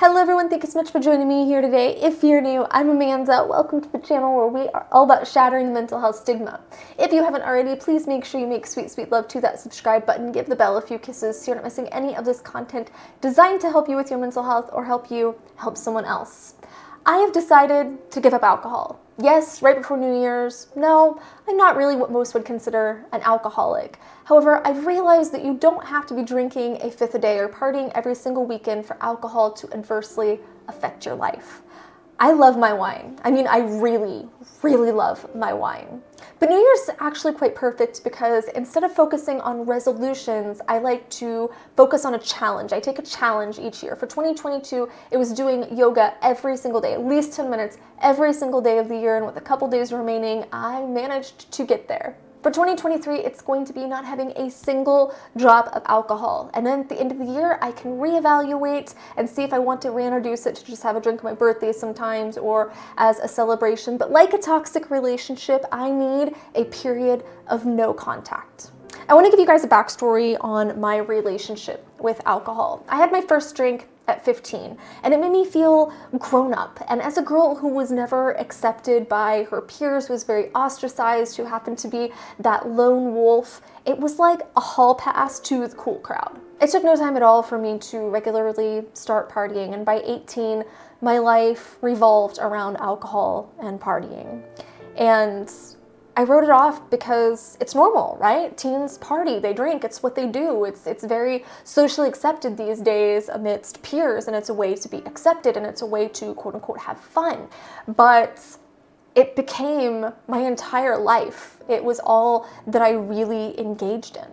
Hello everyone, thank you so much for joining me here today. If you're new, I'm Amanda. Welcome to the channel where we are all about shattering the mental health stigma. If you haven't already, please make sure you make sweet, sweet love to that subscribe button. Give the bell a few kisses so you're not missing any of this content designed to help you with your mental health or help you help someone else. I have decided to give up alcohol. Yes, right before New Year's. No, I'm not really what most would consider an alcoholic. However, I've realized that you don't have to be drinking a fifth a day or partying every single weekend for alcohol to adversely affect your life. I love my wine. I mean, I really, really love my wine. But New Year's is actually quite perfect because instead of focusing on resolutions, I like to focus on a challenge. I take a challenge each year. For 2022, it was doing yoga every single day, at least 10 minutes every single day of the year, and with a couple days remaining, I managed to get there. For 2023, it's going to be not having a single drop of alcohol. And then at the end of the year, I can reevaluate and see if I want to reintroduce it to just have a drink on my birthday sometimes or as a celebration. But like a toxic relationship, I need a period of no contact. I want to give you guys a backstory on my relationship with alcohol. I had my first drink at 15, and it made me feel grown up. And as a girl who was never accepted by her peers, who was very ostracized, who happened to be that lone wolf, it was like a hall pass to the cool crowd. It took no time at all for me to regularly start partying, and by 18, my life revolved around alcohol and partying. And I wrote it off because it's normal, right? Teens party, they drink, it's what they do. It's very socially accepted these days amidst peers, and it's a way to be accepted, and it's a way to quote unquote have fun. But it became my entire life. It was all that I really engaged in.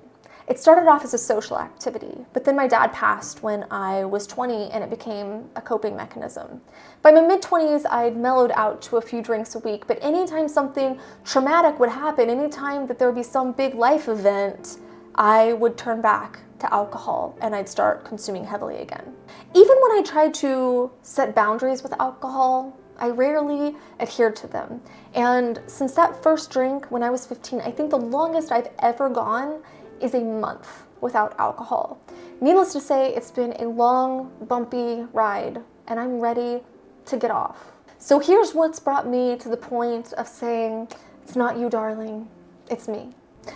It started off as a social activity, but then my dad passed when I was 20 and it became a coping mechanism. By my mid-20s, I'd mellowed out to a few drinks a week, but anytime something traumatic would happen, anytime that there would be some big life event, I would turn back to alcohol and I'd start consuming heavily again. Even when I tried to set boundaries with alcohol, I rarely adhered to them. And since that first drink when I was 15, I think the longest I've ever gone is a month without alcohol. Needless to say, it's been a long, bumpy ride, and I'm ready to get off. So here's what's brought me to the point of saying, it's not you, darling, it's me.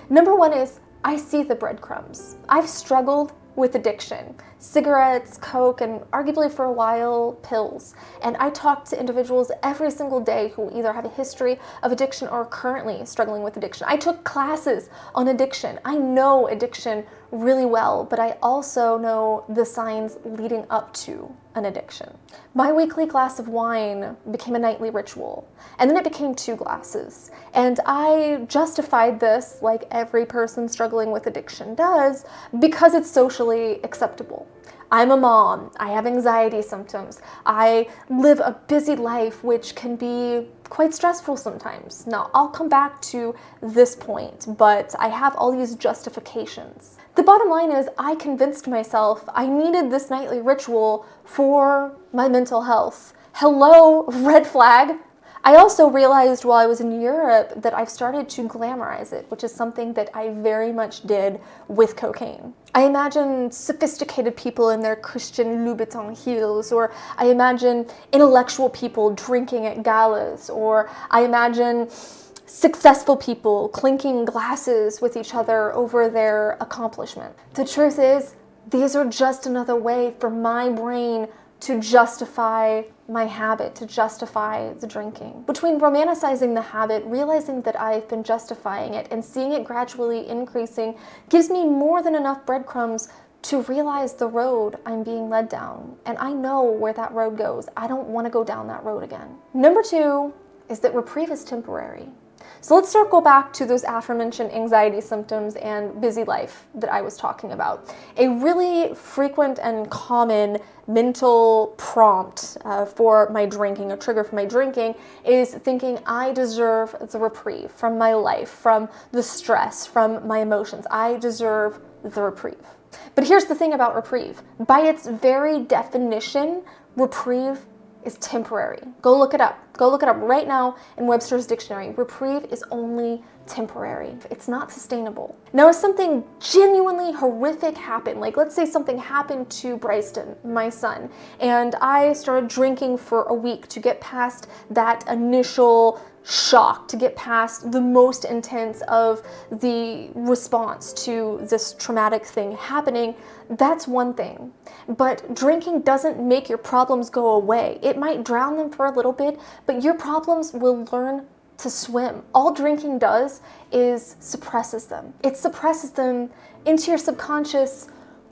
Number one is, I see the breadcrumbs. I've struggled with addiction, cigarettes, coke, and arguably for a while, pills. And I talk to individuals every single day who either have a history of addiction or are currently struggling with addiction. I took classes on addiction. I know addiction really well, but I also know the signs leading up to an addiction. My weekly glass of wine became a nightly ritual, and then it became 2 glasses. And I justified this, like every person struggling with addiction does, because it's socially acceptable. I'm a mom, I have anxiety symptoms, I live a busy life which can be quite stressful sometimes. Now, I'll come back to this point, but I have all these justifications. The bottom line is I convinced myself I needed this nightly ritual for my mental health. Hello, red flag. I also realized while I was in Europe that I've started to glamorize it, which is something that I very much did with cocaine. I imagine sophisticated people in their Christian Louboutin heels, or I imagine intellectual people drinking at galas, or I imagine successful people clinking glasses with each other over their accomplishment. The truth is, these are just another way for my brain to justify my habit, to justify the drinking. Between romanticizing the habit, realizing that I've been justifying it, and seeing it gradually increasing gives me more than enough breadcrumbs to realize the road I'm being led down. And I know where that road goes. I don't want to go down that road again. Number 2 is that reprieve is temporary. So let's circle back to those aforementioned anxiety symptoms and busy life that I was talking about. A really frequent and common mental prompt for my drinking, a trigger for my drinking, is thinking I deserve the reprieve from my life, from the stress, from my emotions. I deserve the reprieve. But here's the thing about reprieve. By its very definition, reprieve is temporary. Go look it up. Go look it up right now in Webster's dictionary. Reprieve is only temporary. It's not sustainable. Now, if something genuinely horrific happened, like let's say something happened to Bryson, my son, and I started drinking for a week to get past that initial shock, to get past the most intense of the response to this traumatic thing happening, that's one thing. But drinking doesn't make your problems go away. It might drown them for a little bit, but your problems will learn to swim. All drinking does is suppresses them. It suppresses them into your subconscious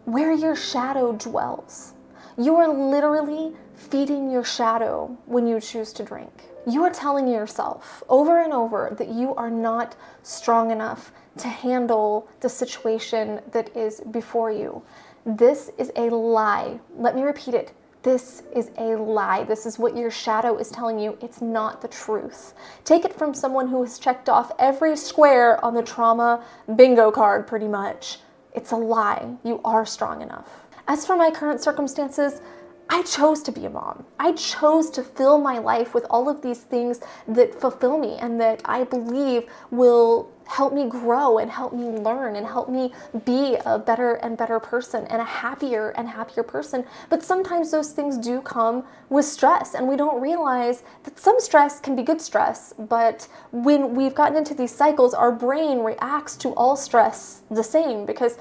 where your shadow dwells. You are literally feeding your shadow when you choose to drink. You are telling yourself over and over that you are not strong enough to handle the situation that is before you. This is a lie. Let me repeat it. This is a lie. This is what your shadow is telling you. It's not the truth. Take it from someone who has checked off every square on the trauma bingo card, pretty much. It's a lie. You are strong enough. As for my current circumstances, I chose to be a mom. I chose to fill my life with all of these things that fulfill me and that I believe will help me grow and help me learn and help me be a better and better person and a happier and happier person. But sometimes those things do come with stress, and we don't realize that some stress can be good stress, but when we've gotten into these cycles, our brain reacts to all stress the same, because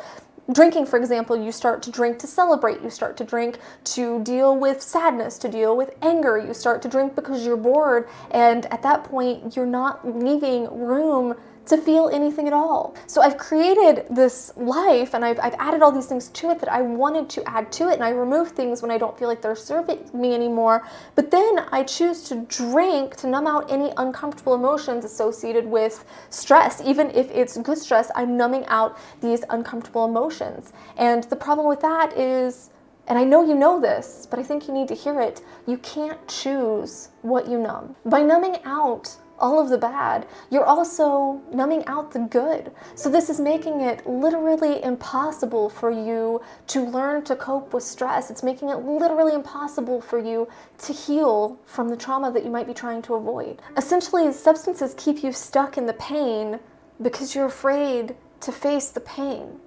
drinking, for example, you start to drink to celebrate, you start to drink to deal with sadness, to deal with anger, you start to drink because you're bored, and at that point, you're not leaving room to feel anything at all. So I've created this life, and I've added all these things to it that I wanted to add to it, and I remove things when I don't feel like they're serving me anymore, but then I choose to drink to numb out any uncomfortable emotions associated with stress. Even if it's good stress, I'm numbing out these uncomfortable emotions. And the problem with that is, and I know you know this, but I think you need to hear it, you can't choose what you numb. By numbing out all of the bad, you're also numbing out the good. So this is making it literally impossible for you to learn to cope with stress. It's making it literally impossible for you to heal from the trauma that you might be trying to avoid. Essentially, substances keep you stuck in the pain because you're afraid to face the pain.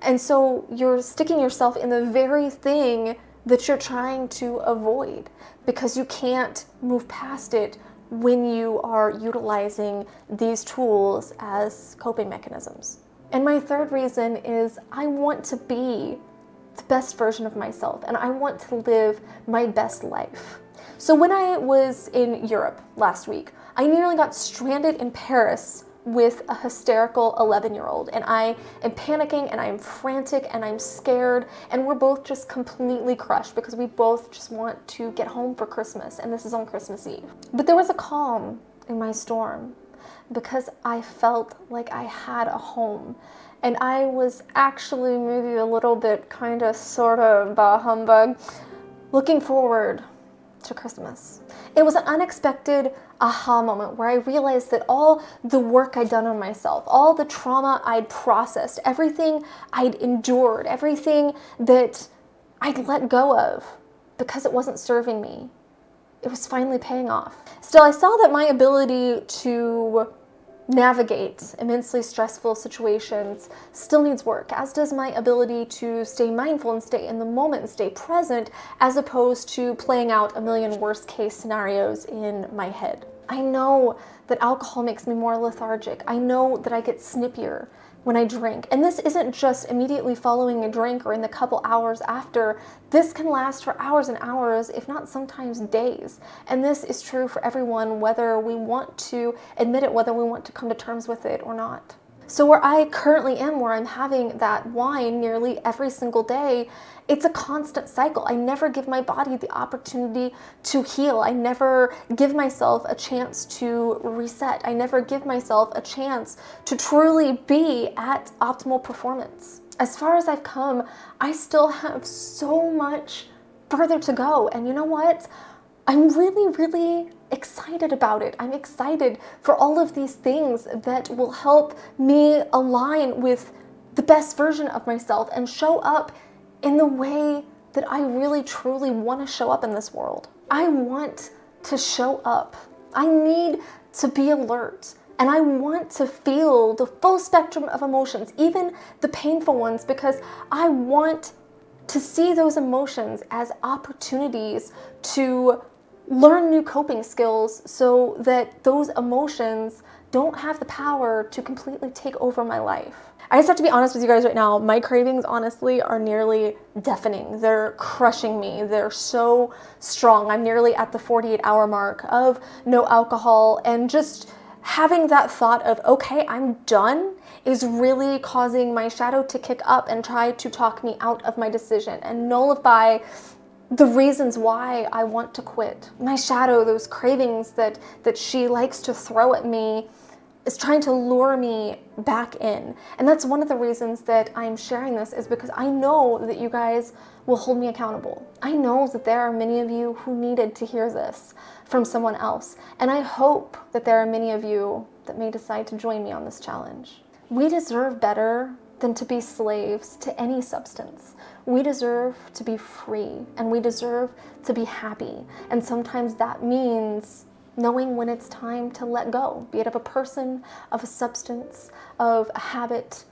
And so you're sticking yourself in the very thing that you're trying to avoid because you can't move past it when you are utilizing these tools as coping mechanisms. And my third reason is I want to be the best version of myself, and I want to live my best life. So when I was in Europe last week, I nearly got stranded in Paris with a hysterical 11-year-old, and I am panicking and I'm frantic and I'm scared, and we're both just completely crushed because we both just want to get home for Christmas, and this is on Christmas Eve. But there was a calm in my storm because I felt like I had a home, and I was actually maybe a little bit kind of sort of bah humbug looking forward to Christmas. It was an unexpected aha moment where I realized that all the work I'd done on myself, all the trauma I'd processed, everything I'd endured, everything that I'd let go of because it wasn't serving me, it was finally paying off. Still, I saw that my ability to navigate immensely stressful situations still needs work, as does my ability to stay mindful and stay in the moment and stay present, as opposed to playing out a million worst case scenarios in my head. I know that alcohol makes me more lethargic. I know that I get snippier when I drink. And this isn't just immediately following a drink or in the couple hours after. This can last for hours and hours, if not sometimes days. And this is true for everyone, whether we want to admit it, whether we want to come to terms with it or not. So where I currently am, where I'm having that wine nearly every single day, it's a constant cycle. I never give my body the opportunity to heal. I never give myself a chance to reset. I never give myself a chance to truly be at optimal performance. As far as I've come, I still have so much further to go. And you know what? I'm really, really excited about it. I'm excited for all of these things that will help me align with the best version of myself and show up in the way that I really, truly want to show up in this world. I want to show up. I need to be alert. And I want to feel the full spectrum of emotions, even the painful ones, because I want to see those emotions as opportunities to learn new coping skills so that those emotions don't have the power to completely take over my life. I just have to be honest with you guys right now. My cravings, honestly, are nearly deafening. They're crushing me. They're so strong. I'm nearly at the 48-hour mark of no alcohol, and just having that thought of, okay, I'm done, is really causing my shadow to kick up and try to talk me out of my decision and nullify the reasons why I want to quit. My shadow, those cravings that she likes to throw at me, is trying to lure me back in. And that's one of the reasons that I'm sharing this, is because I know that you guys will hold me accountable. I know that there are many of you who needed to hear this from someone else. And I hope that there are many of you that may decide to join me on this challenge. We deserve better than to be slaves to any substance. We deserve to be free, and we deserve to be happy. And sometimes that means knowing when it's time to let go, be it of a person, of a substance, of a habit.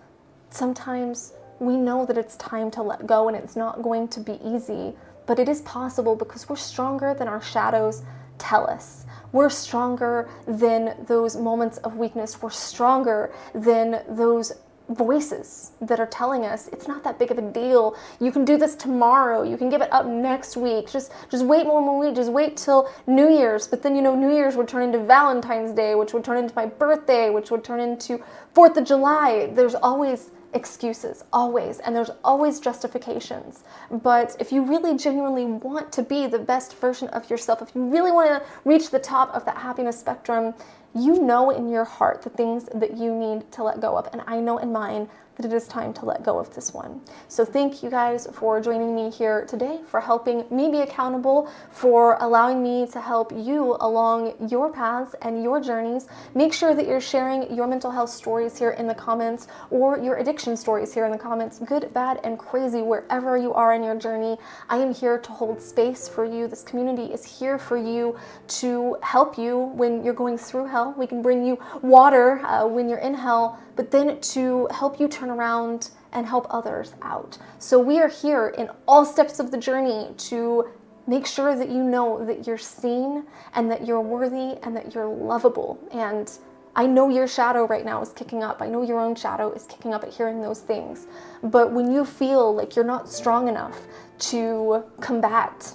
Sometimes we know that it's time to let go, and it's not going to be easy, but it is possible because we're stronger than our shadows tell us. We're stronger than those moments of weakness. We're stronger than those voices that are telling us it's not that big of a deal. You can do this tomorrow. You can give it up next week. Just wait one more week. Just wait till New Year's. But then, New Year's would turn into Valentine's Day, which would turn into my birthday, which would turn into 4th of July. There's always excuses, always, and there's always justifications. But if you really genuinely want to be the best version of yourself, if you really want to reach the top of that happiness spectrum, you know in your heart the things that you need to let go of. And I know in mine that it is time to let go of this one. So thank you guys for joining me here today, for helping me be accountable, for allowing me to help you along your paths and your journeys. Make sure that you're sharing your mental health stories here in the comments, or your addiction stories here in the comments, good, bad, and crazy, wherever you are in your journey. I am here to hold space for you. This community is here for you, to help you when you're going through hell. We can bring you water when you're in hell, but then to help you turn around and help others out. So we are here in all steps of the journey to make sure that you know that you're seen, and that you're worthy, and that you're lovable. And I know your shadow right now is kicking up. I know your own shadow is kicking up at hearing those things. But when you feel like you're not strong enough to combat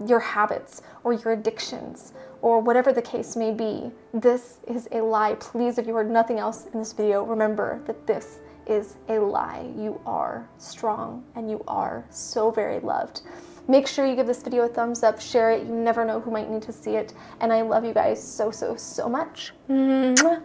your habits or your addictions, or whatever the case may be, this is a lie. Please, if you heard nothing else in this video, remember that this is a lie. You are strong, and you are so very loved. Make sure you give this video a thumbs up, share it. You never know who might need to see it. And I love you guys so, so, so much. Mwah.